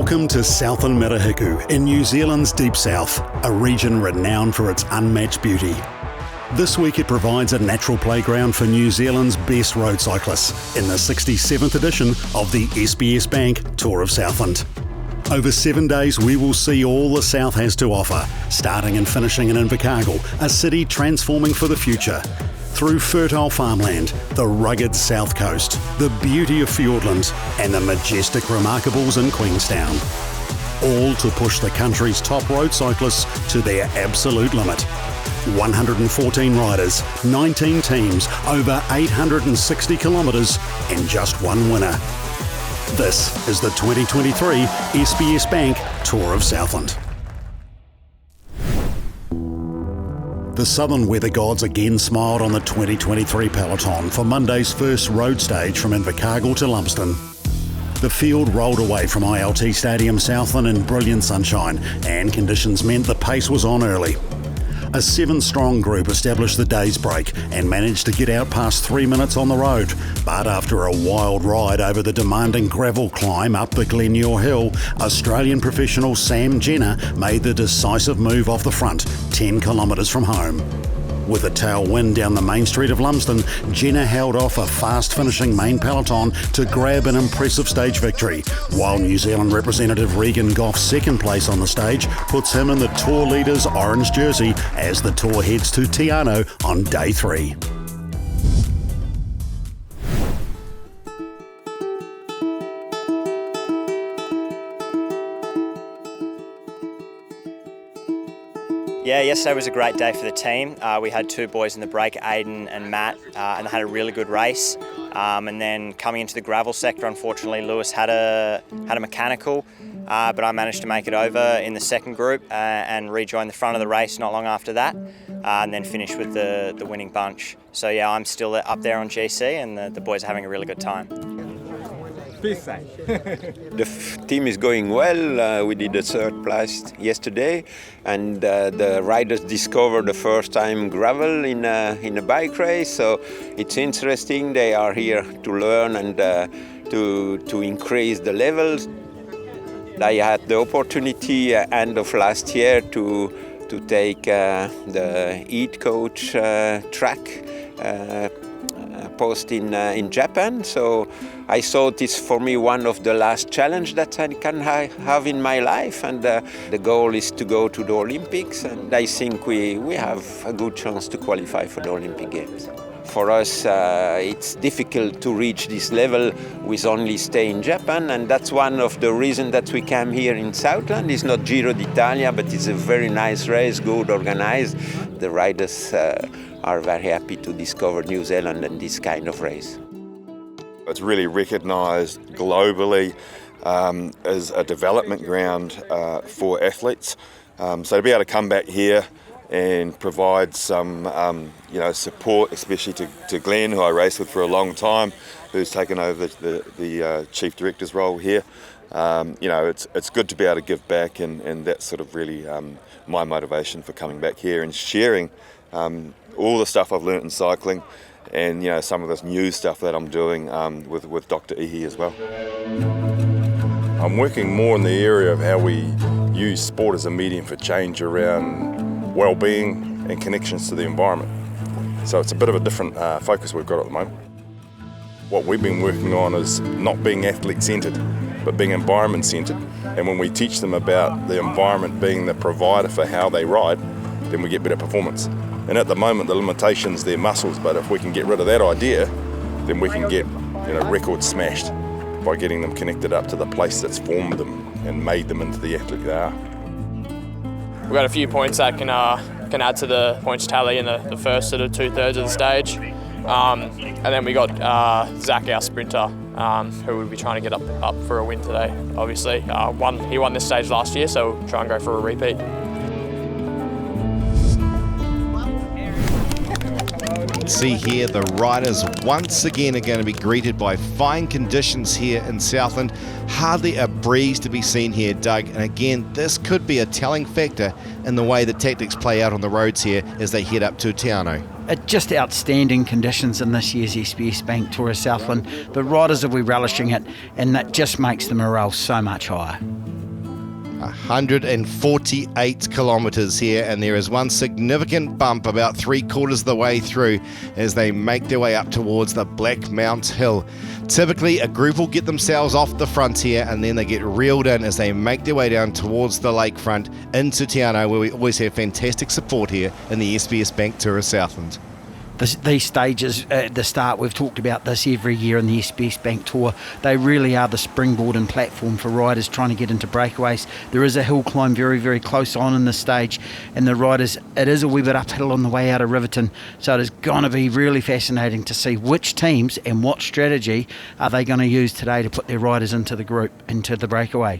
Welcome to Southland Mirahiku in New Zealand's Deep South, a region renowned for its unmatched beauty. This week it provides a natural playground for New Zealand's best road cyclists in the 67th edition of the SBS Bank Tour of Southland. Over 7 days we will see all the South has to offer, starting and finishing in Invercargill, a city transforming for the future. Through fertile farmland, the rugged south coast, the beauty of Fiordland and the majestic remarkables in Queenstown. All to push the country's top road cyclists to their absolute limit. 114 riders, 19 teams, over 860 kilometres and just one winner. This is the 2023 SBS Bank Tour of Southland. The southern weather gods again smiled on the 2023 peloton for Monday's first road stage from Invercargill to Lumsden. The field rolled away from ILT Stadium Southland in brilliant sunshine, and conditions meant the pace was on early. A 7-strong group established the day's break and managed to get out past 3 minutes on the road. But after a wild ride over the demanding gravel climb up the Glenure Hill, Australian professional Sam Jenner made the decisive move off the front, 10 kilometres from home. With a tailwind down the main street of Lumsden, Jenner held off a fast-finishing main peloton to grab an impressive stage victory, while New Zealand representative Regan Goff's second place on the stage puts him in the Tour leader's orange jersey as the Tour heads to Te Anau on day 3. Yeah, yesterday was a great day for the team. We had 2 boys in the break, Aiden and Matt, and they had a really good race. And then coming into the gravel sector, unfortunately, Lewis had a mechanical, but I managed to make it over in the second group and rejoin the front of the race not long after that, and then finish with the winning bunch. So yeah, I'm still up there on GC, and the boys are having a really good time. The team is going well. We did a third place yesterday, and the riders discovered the first time gravel in a bike race. So it's interesting. They are here to learn and to increase the levels. I had the opportunity end of last year to take the Eat Coach track post in Japan. So I thought it's for me one of the last challenge that I can have in my life, and the goal is to go to the Olympics, and I think we have a good chance to qualify for the Olympic Games. For us, it's difficult to reach this level with only stay in Japan, and that's one of the reasons that we came here in Southland. It's not Giro d'Italia, but it's a very nice race, good organized. The riders are very happy to discover New Zealand and this kind of race. It's really recognised globally as a development ground for athletes. So to be able to come back here and provide some support, especially to Glenn, who I raced with for a long time, who's taken over the chief director's role here. It's good to be able to give back, and that's sort of really my motivation for coming back here and sharing all the stuff I've learnt in cycling, and some of this new stuff that I'm doing with Dr. Ihi as well. I'm working more in the area of how we use sport as a medium for change around well-being and connections to the environment. So it's a bit of a different focus we've got at the moment. What we've been working on is not being athlete-centred, but being environment-centred. And when we teach them about the environment being the provider for how they ride, then we get better performance. And at the moment, the limitation's their muscles, but if we can get rid of that idea, then we can get records smashed by getting them connected up to the place that's formed them and made them into the athlete they are. We've got a few points that can add to the points tally in the first sort of 2/3 of the stage. And then we got Zach, our sprinter, who will be trying to get up for a win today, obviously. He won this stage last year, so we'll try and go for a repeat. See here, the riders once again are going to be greeted by fine conditions here in Southland. Hardly a breeze to be seen here, Doug. And again, this could be a telling factor in the way the tactics play out on the roads here as they head up to Te Anau. Just outstanding conditions in this year's SBS Bank Tour of Southland. The riders will be relishing it, and that just makes the morale so much higher. 148 kilometres here, and there is one significant bump about 3/4 of the way through as they make their way up towards the Black Mount Hill. Typically, a group will get themselves off the front here, and then they get reeled in as they make their way down towards the lakefront into Te Anau, where we always have fantastic support here in the SBS Bank Tour of Southland. These stages at the start, we've talked about this every year in the SBS Bank Tour, they really are the springboard and platform for riders trying to get into breakaways. There is a hill climb very, very close on in this stage, and the riders, it is a wee bit uphill on the way out of Riverton, so it is going to be really fascinating to see which teams and what strategy are they going to use today to put their riders into the group, into the breakaway.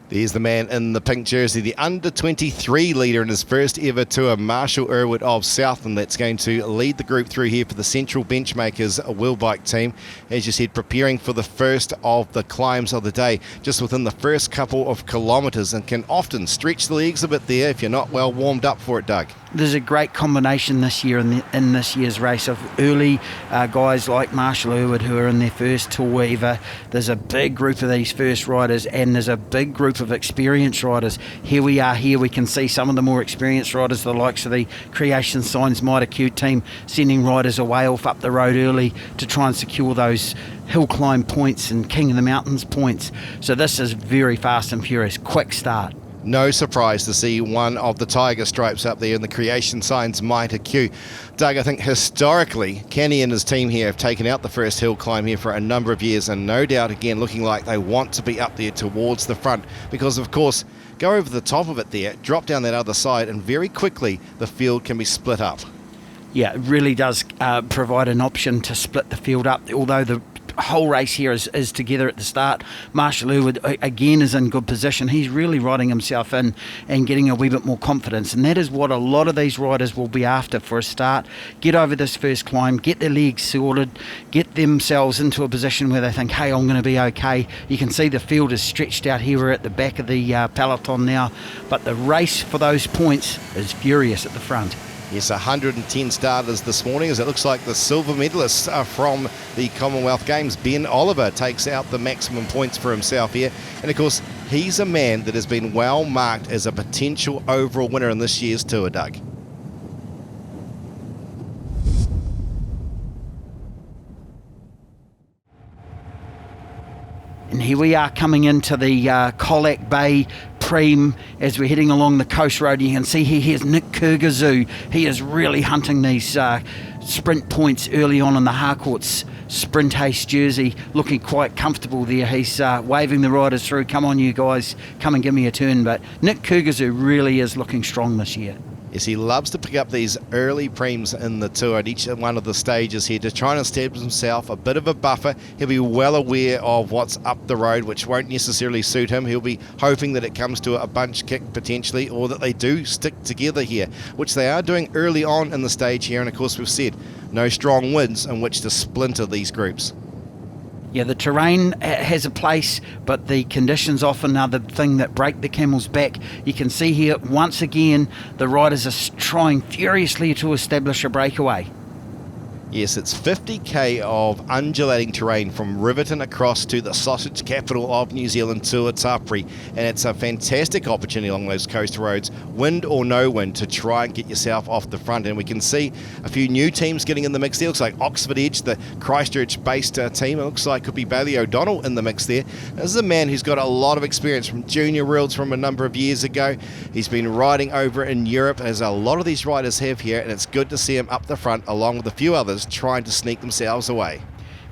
There's the man in the pink jersey, the under-23 leader in his first ever tour, Marshall Irwood of Southland, that's going to lead the group through here for the Central Benchmakers wheel bike team. As you said, preparing for the first of the climbs of the day, just within the first couple of kilometres, and can often stretch the legs a bit there if you're not well warmed up for it, Doug. There's a great combination this year in this year's race of early guys like Marshall Irwood who are in their first tour ever. There's a big group of these first riders, and there's a big group of experienced riders. Here we can see some of the more experienced riders, the likes of the Creation Signs Mitre Q team, sending riders away off up the road early to try and secure those hill climb points and King of the Mountains points. So this is very fast and furious, quick start. No surprise to see one of the tiger stripes up there in the Creation Signs Mitre Q. Doug, I think historically, Kenny and his team here have taken out the first hill climb here for a number of years, and no doubt again looking like they want to be up there towards the front because, of course, go over the top of it there, drop down that other side, and very quickly the field can be split up. Yeah, it really does provide an option to split the field up, although the whole race here is together at the start. Marshall Irwood again is in good position. He's really riding himself in and getting a wee bit more confidence, and that is what a lot of these riders will be after for a start. Get over this first climb, get their legs sorted, get themselves into a position where they think, hey, I'm going to be okay. You can see the field is stretched out here. We're at the back of the peloton now, but the race for those points is furious at the front. Yes, 110 starters this morning, as it looks like the silver medalist from the Commonwealth Games, Ben Oliver, takes out the maximum points for himself here. And of course, he's a man that has been well marked as a potential overall winner in this year's tour, Doug. And here we are coming into the Colac Bay Preem as we're heading along the coast road. You can see here's Nick Kurgazoo. He is really hunting these sprint points early on in the Harcourt's sprint haste jersey, looking quite comfortable there. He's waving the riders through, come on you guys, come and give me a turn. But Nick Kurgazoo really is looking strong this year. Yes, he loves to pick up these early preems in the tour at each one of the stages here to try and establish himself a bit of a buffer. He'll be well aware of what's up the road, which won't necessarily suit him. He'll be hoping that it comes to a bunch kick potentially, or that they do stick together here, which they are doing early on in the stage here. And of course, we've said no strong winds in which to splinter these groups. Yeah, the terrain has a place, but the conditions often are the thing that break the camel's back. You can see here, once again, the riders are trying furiously to establish a breakaway. Yes, it's 50k of undulating terrain from Riverton across to the sausage capital of New Zealand, Tuatapere, and it's a fantastic opportunity along those coast roads, wind or no wind, to try and get yourself off the front. And we can see a few new teams getting in the mix there. Looks like Oxford Edge, the Christchurch-based team. It looks like could be Bailey O'Donnell in the mix there. This is a man who's got a lot of experience from junior worlds from a number of years ago. He's been riding over in Europe, as a lot of these riders have here, and it's good to see him up the front along with a few others trying to sneak themselves away.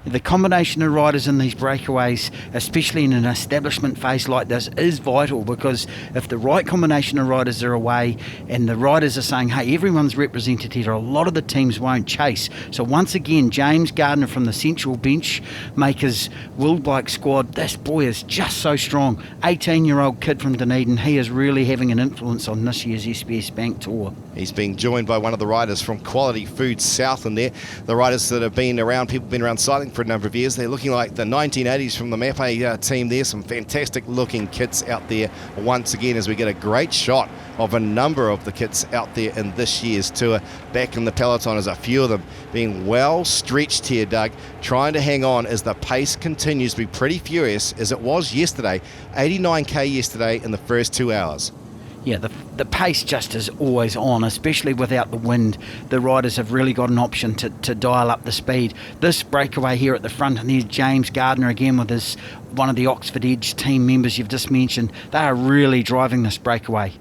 The combination of riders in these breakaways, especially in an establishment phase like this, is vital, because if the right combination of riders are away and the riders are saying, hey, everyone's represented here, a lot of the teams won't chase. So once again, James Gardner from the Central Benchmakers wheel bike squad, this boy is just so strong. 18-year-old kid from Dunedin, he is really having an influence on this year's SBS Bank Tour. He's being joined by one of the riders from Quality Food Southland there. The riders that have been around, people have been around cycling for a number of years. They're looking like the 1980s from the Mape team there. Some fantastic looking kits out there once again as we get a great shot of a number of the kits out there in this year's tour. Back in the peloton as a few of them being well stretched here, Doug, trying to hang on as the pace continues to be pretty furious as it was yesterday. 89k yesterday in the first 2 hours. Yeah, the pace just is always on, especially without the wind. The riders have really got an option to dial up the speed. This breakaway here at the front, and there's James Gardner again with one of the Oxford Edge team members you've just mentioned. They are really driving this breakaway.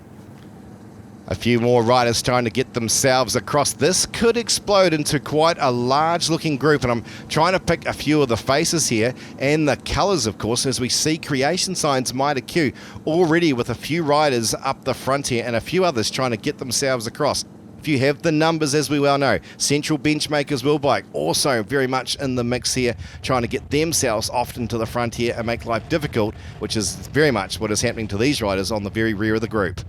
A few more riders trying to get themselves across. This could explode into quite a large looking group, and I'm trying to pick a few of the faces here and the colours, of course, as we see creation signs Mitre Q already with a few riders up the front here and a few others trying to get themselves across. If you have the numbers, as we well know, Central Benchmakers Will Bike also very much in the mix here, trying to get themselves off into the front here and make life difficult, which is very much what is happening to these riders on the very rear of the group.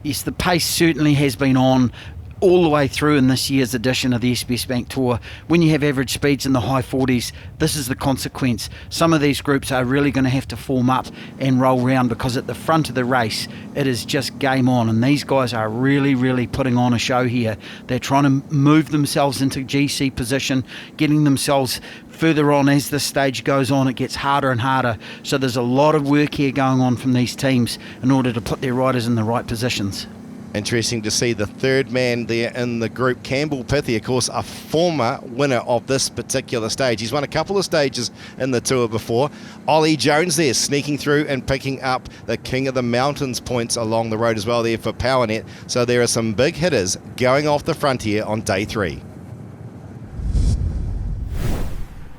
Yes, the pace certainly has been on all the way through in this year's edition of the SBS Bank Tour. When you have average speeds in the high 40s, this is the consequence. Some of these groups are really going to have to form up and roll round, because at the front of the race, it is just game on. And these guys are really, really putting on a show here. They're trying to move themselves into GC position, getting themselves further on. As the stage goes on, it gets harder and harder. So there's a lot of work here going on from these teams in order to put their riders in the right positions. Interesting to see the third man there in the group, Campbell Pithy, of course, a former winner of this particular stage. He's won a couple of stages in the tour before. Ollie Jones there sneaking through and picking up the King of the Mountains points along the road as well there for PowerNet. So there are some big hitters going off the front here on day 3.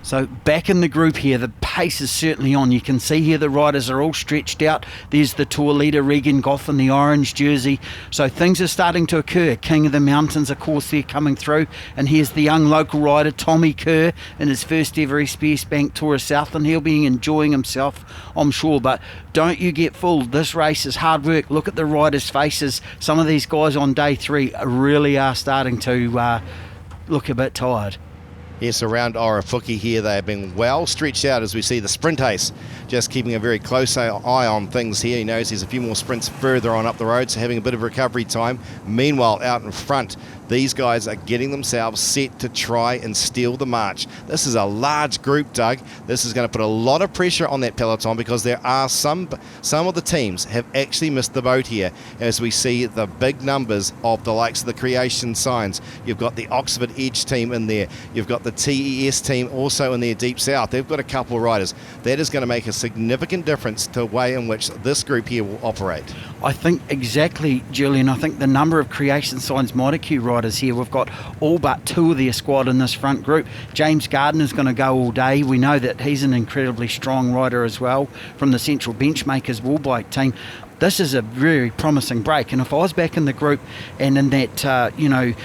So back in the group here, the pace is certainly on. You can see here the riders are all stretched out. There's the tour leader, Regan Goff, in the orange jersey. So things are starting to occur. King of the Mountains, of course, they're coming through. And here's the young local rider, Tommy Kerr, in his first ever SBS Bank Tour of Southland. He'll be enjoying himself, I'm sure. But don't you get fooled. This race is hard work. Look at the riders' faces. Some of these guys on day 3 really are starting to look a bit tired. Yes, around Orofuki here, they have been well stretched out as we see the sprint ace just keeping a very close eye on things here. He knows there's a few more sprints further on up the road, so having a bit of recovery time. Meanwhile, out in front, these guys are getting themselves set to try and steal the march. This is a large group, Doug. This is going to put a lot of pressure on that peloton, because there are some of the teams have actually missed the boat here as we see the big numbers of the likes of the Creation Signs. You've got the Oxford Edge team in there. You've got the TES team also in there deep south. They've got a couple of riders. That is going to make a significant difference to the way in which this group here will operate. I think exactly, Julian. I think the number of Creation Signs Mitre Q riders here, we've got all but 2 of their squad in this front group. James Gardner's going to go all day. We know that he's an incredibly strong rider as well from the Central Benchmakers Will Bike team. This is a very promising break, and if I was back in the group and in that,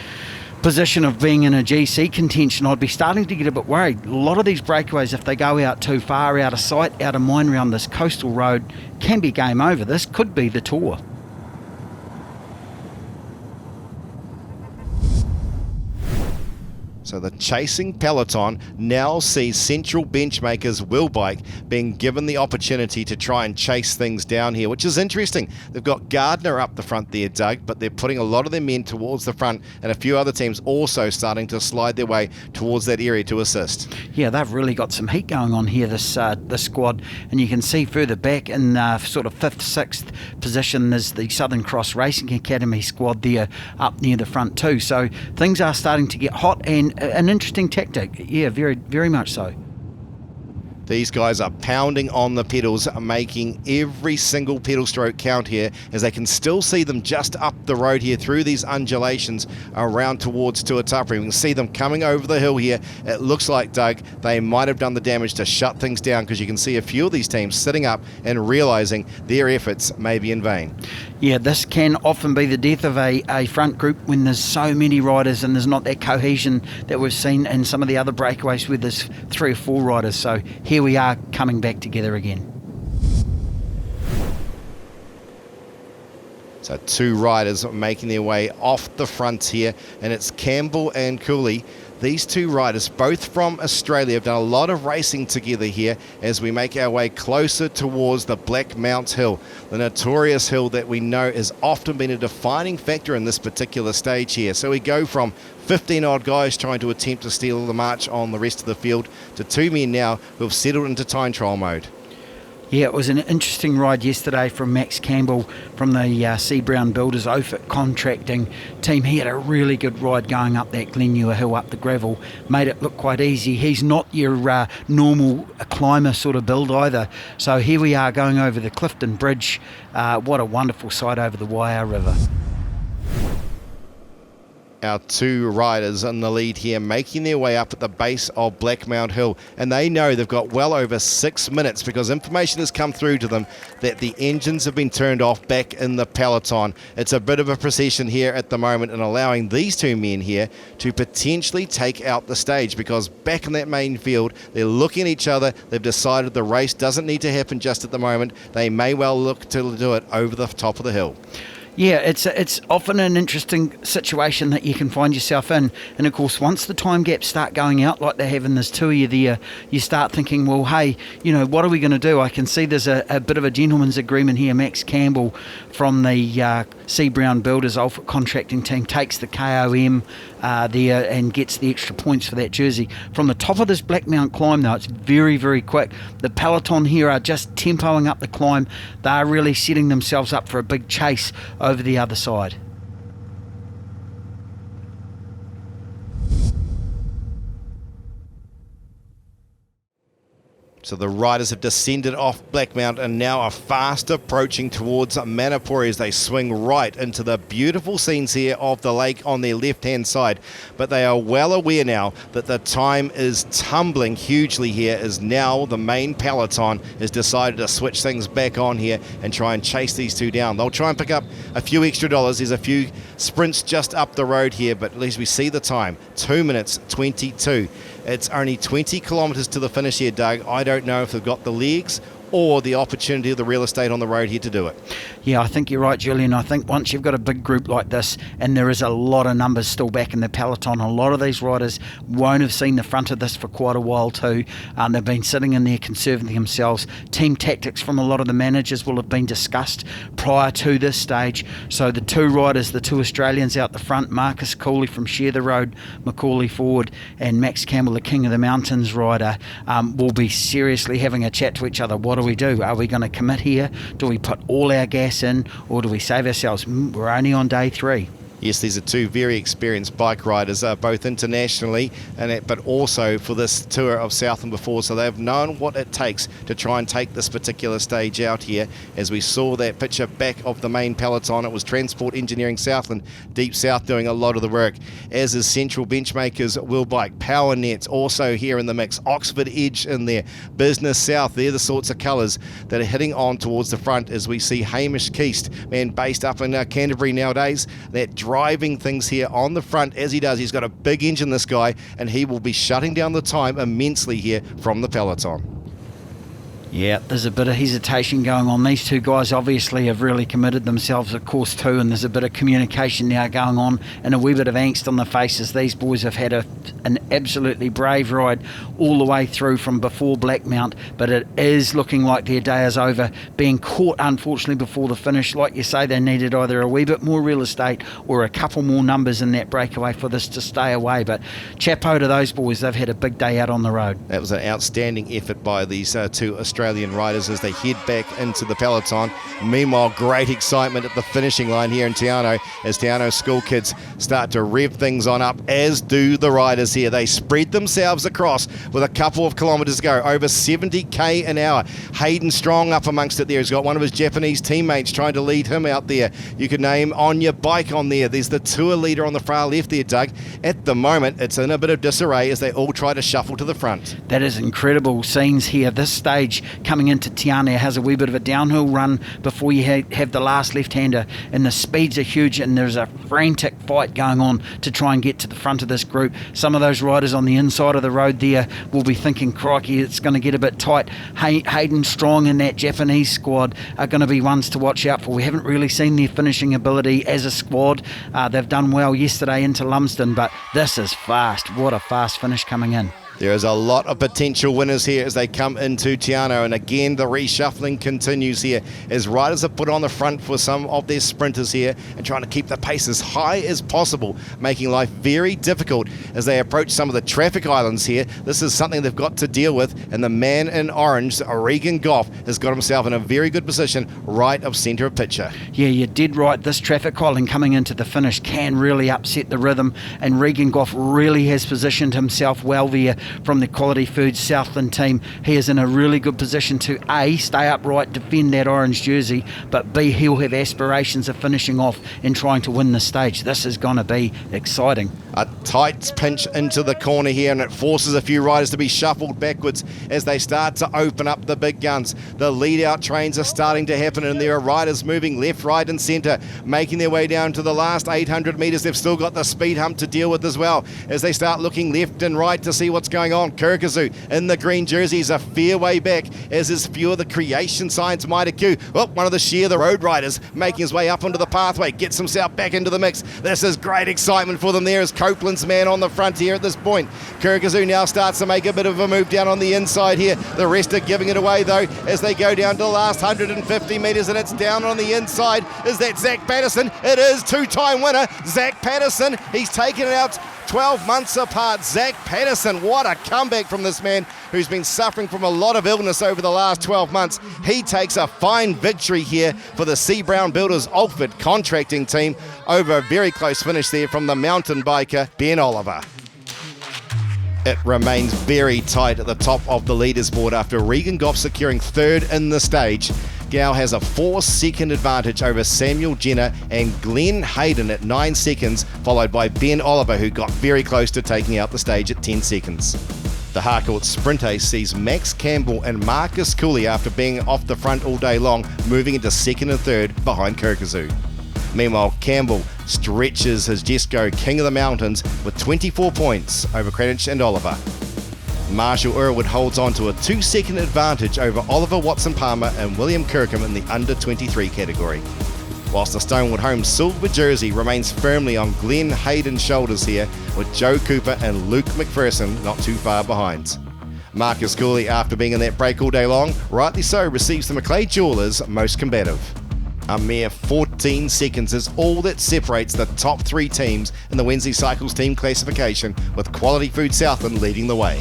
position of being in a GC contention, I'd be starting to get a bit worried. A lot of these breakaways, if they go out too far, out of sight, out of mind around this coastal road, can be game over. This could be the tour. So the chasing peloton now sees Central Benchmakers Will Bike being given the opportunity to try and chase things down here, which is interesting. They've got Gardner up the front there, Doug, but they're putting a lot of their men towards the front, and a few other teams also starting to slide their way towards that area to assist. Yeah, they've really got some heat going on here, this squad, and you can see further back in sort of 5th, 6th position there's the Southern Cross Racing Academy squad there up near the front too. So things are starting to get hot, and an interesting tactic. Yeah, very, very much so. These guys are pounding on the pedals, making every single pedal stroke count here, as they can still see them just up the road here through these undulations around towards Tuatapere. We can see them coming over the hill here. It looks like, Doug, they might have done the damage to shut things down, because you can see a few of these teams sitting up and realising their efforts may be in vain. Yeah, this can often be the death of a front group when there's so many riders and there's not that cohesion that we've seen in some of the other breakaways where there's 3 or 4 riders. So here we are coming back together again. So two riders making their way off the front here, and it's Campbell and Cooley. These two riders, both from Australia, have done a lot of racing together here as we make our way closer towards the Black Mount Hill, the notorious hill that we know has often been a defining factor in this particular stage here. So we go from 15 odd guys trying to attempt to steal the march on the rest of the field to two men now who have settled into time trial mode. Yeah, it was an interesting ride yesterday from Max Campbell from the C. Brown Builders Ofit contracting team. He had a really good ride going up that Glenure Hill, up the gravel, made it look quite easy. He's not your normal climber sort of build either. So here we are going over the Clifton Bridge. What a wonderful sight over the Waiau River. Our two riders in the lead here making their way up at the base of Black Mount Hill, and they know they've got well over 6 minutes because information has come through to them that the engines have been turned off back in the peloton. It's a bit of a procession here at the moment and allowing these two men here to potentially take out the stage, because back in that main field they're looking at each other. They've decided the race doesn't need to happen just at the moment. They may well look to do it over the top of the hill. Yeah, it's often an interesting situation that you can find yourself in. And of course, once the time gaps start going out like they have in this tour there, you start thinking, well, hey, what are we going to do? I can see there's a bit of a gentleman's agreement here. Max Campbell from the C. Brown Builders Ofit contracting team takes the KOM there and gets the extra points for that jersey. From the top of this Black Mount climb, though, it's very, very quick. The peloton here are just tempoing up the climb. They're really setting themselves up for a big chase over the other side. So the riders have descended off Black Mount and now are fast approaching towards Manapori as they swing right into the beautiful scenes here of the lake on their left-hand side. But they are well aware now that the time is tumbling hugely here, as now the main peloton has decided to switch things back on here and try and chase these two down. They'll try and pick up a few extra dollars. There's a few sprints just up the road here, but at least we see the time, 2 minutes 22. It's only 20 kilometres to the finish here, Doug. I don't know if they've got the legs or the opportunity of the real estate on the road here to do it. Yeah, I think you're right, Julian. I think once you've got a big group like this, and there is a lot of numbers still back in the peloton, a lot of these riders won't have seen the front of this for quite a while too. They've been sitting in there conserving themselves. Team tactics from a lot of the managers will have been discussed prior to this stage. So the two riders, the two Australians out the front, Marcus Cooley from Share the Road, Macaulay Ford, and Max Campbell, the King of the Mountains rider, will be seriously having a chat to each other. What do we do? Are we going to commit here? Do we put all our gas in, or do we save ourselves? We're only on day 3. Yes, these are two very experienced bike riders, both internationally but also for this tour of Southland before, so they've known what it takes to try and take this particular stage out here. As we saw that picture back of the main peloton, it was Transport Engineering Southland, Deep South, doing a lot of the work, as is Central Benchmakers, Will Bike, Power Nets also here in the mix, Oxford Edge in there, Business South. They're the sorts of colours that are hitting on towards the front, as we see Hamish Keast, man based up in Canterbury nowadays, that driving things here on the front as he does. He's got a big engine, this guy, and he will be shutting down the time immensely here from the peloton. Yeah, there's a bit of hesitation going on. These two guys obviously have really committed themselves, of course, too, and there's a bit of communication now going on and a wee bit of angst on the faces. These boys have had an absolutely brave ride all the way through from before Black Mount, but it is looking like their day is over, being caught, unfortunately, before the finish. Like you say, they needed either a wee bit more real estate or a couple more numbers in that breakaway for this to stay away. But chapeau to those boys. They've had a big day out on the road. That was an outstanding effort by these two Australian riders as they head back into the peloton. Meanwhile, great excitement at the finishing line here in Te Anau as Te Anau school kids start to rev things on up, as do the riders here. They spread themselves across with a couple of kilometres to go, over 70k an hour. Hayden Strong up amongst it there. He's got one of his Japanese teammates trying to lead him out there. You could name On Your Bike on there. There's the tour leader on the far left there, Doug. At the moment, it's in a bit of disarray as they all try to shuffle to the front. That is incredible scenes here. This stage coming into Te Anau has a wee bit of a downhill run before you have the last left-hander, and the speeds are huge, and there's a frantic fight going on to try and get to the front of this group. Some of those riders on the inside of the road there will be thinking, crikey, it's going to get a bit tight. Hayden Strong and that Japanese squad are going to be ones to watch out for. We haven't really seen their finishing ability as a squad. They've done well yesterday into Lumsden, but this is fast. What a fast finish coming in. There is a lot of potential winners here as they come into Te Anau, and again the reshuffling continues here as riders are put on the front for some of their sprinters here and trying to keep the pace as high as possible, making life very difficult as they approach some of the traffic islands here. This is something they've got to deal with, and the man in orange, Regan Goff, has got himself in a very good position right of centre of picture. Yeah, you did right. This traffic island coming into the finish can really upset the rhythm, and Regan Goff really has positioned himself well there from the Quality Foods Southland team. He is in a really good position to A, stay upright, defend that orange jersey, but B, he'll have aspirations of finishing off and trying to win the stage. This is going to be exciting. A tight pinch into the corner here, and it forces a few riders to be shuffled backwards as they start to open up the big guns. The lead-out trains are starting to happen, and there are riders moving left, right and centre, making their way down to the last 800 metres. They've still got the speed hump to deal with as well as they start looking left and right to see what's going on. Kirkazoo in the green jersey is a fair way back, as is few of the Creation Science Mitre Q. Well, one of the Share the Road riders making his way up onto the pathway, gets himself back into the mix. This is great excitement for them there as Copeland's man on the front here at this point. Kirkazoo now starts to make a bit of a move down on the inside here. The rest are giving it away though as they go down to the last 150 metres, and it's down on the inside. Is that Zach Patterson? It is, two-time winner Zach Patterson. He's taken it out 12 months apart. Zach Patterson, what a comeback from this man who's been suffering from a lot of illness over the last 12 months. He takes a fine victory here for the C. Brown Builders Alford contracting team over a very close finish there from the mountain biker Ben Oliver. It remains very tight at the top of the leaders board after Regan Goff securing third in the stage. Gow has a 4-second advantage over Samuel Jenner and Glenn Hayden at 9 seconds, followed by Ben Oliver, who got very close to taking out the stage at 10 seconds. The Harcourt Sprint Ace sees Max Campbell and Marcus Cooley, after being off the front all day long, moving into second and third behind Kirkazoo. Meanwhile, Campbell stretches his Jesco King of the Mountains with 24 points over Cranich and Oliver. Marshall Irwood holds on to a 2-second advantage over Oliver Watson-Palmer and William Kirkham in the under-23 category. Whilst the Stonewood Home silver jersey remains firmly on Glenn Hayden's shoulders here, with Joe Cooper and Luke McPherson not too far behind. Marcus Cooley, after being in that break all day long, rightly so, receives the Macleay Jewelers most combative. A mere 14 seconds is all that separates the top 3 teams in the Wednesday Cycles team classification, with Quality Food Southland leading the way.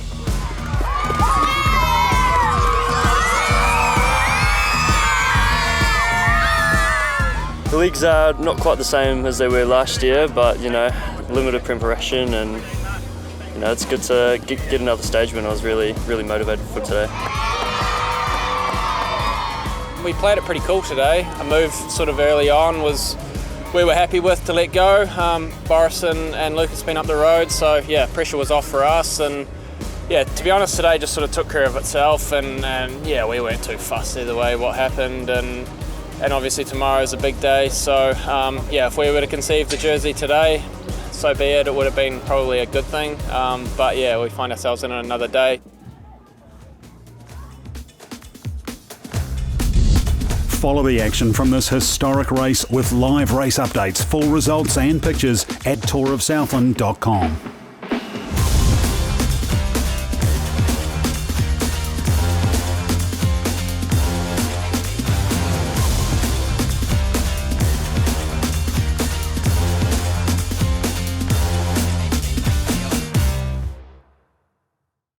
The leagues are not quite the same as they were last year, but limited preparation, and it's good to get another stage win. I was really motivated for today. We played it pretty cool today. A move sort of early on we were happy with to let go. Boris and Lucas been up the road, so yeah, pressure was off for us, and yeah, to be honest, today just sort of took care of itself, and yeah, we weren't too fussed either way what happened, and obviously tomorrow's a big day, so yeah, if we were to conceive the jersey today, so be it. It would have been probably a good thing, but yeah, we find ourselves in another day. Follow the action from this historic race with live race updates, full results and pictures at tourofsouthland.com.